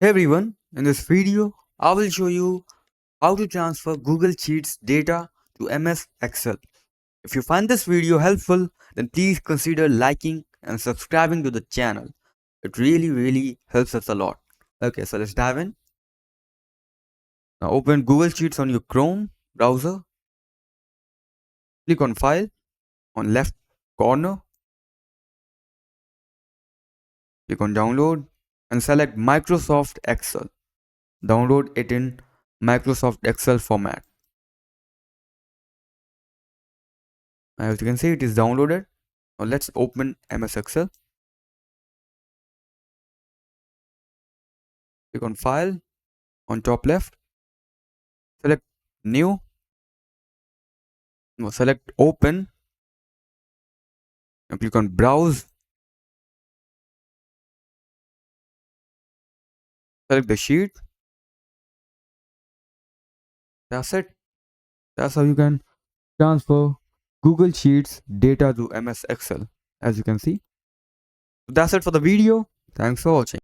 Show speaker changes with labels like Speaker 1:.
Speaker 1: Hey everyone, in this video, I will show you how to transfer Google Sheets data to MS Excel. If you find this video helpful, then please consider liking and subscribing to the channel. It really helps us a lot. Okay, so let's dive in. Now open Google Sheets on your Chrome browser. Click on File on left corner. Click on Download and select Microsoft Excel. Download it in Microsoft Excel format. As you can see, it is downloaded. Now let's open MS Excel. Click on File on top left. Select New. Now select Open. Now click on Browse. Select the sheet. That's it. That's how you can transfer Google Sheets data to MS Excel. As you can see. So that's it for the video. Thanks for watching.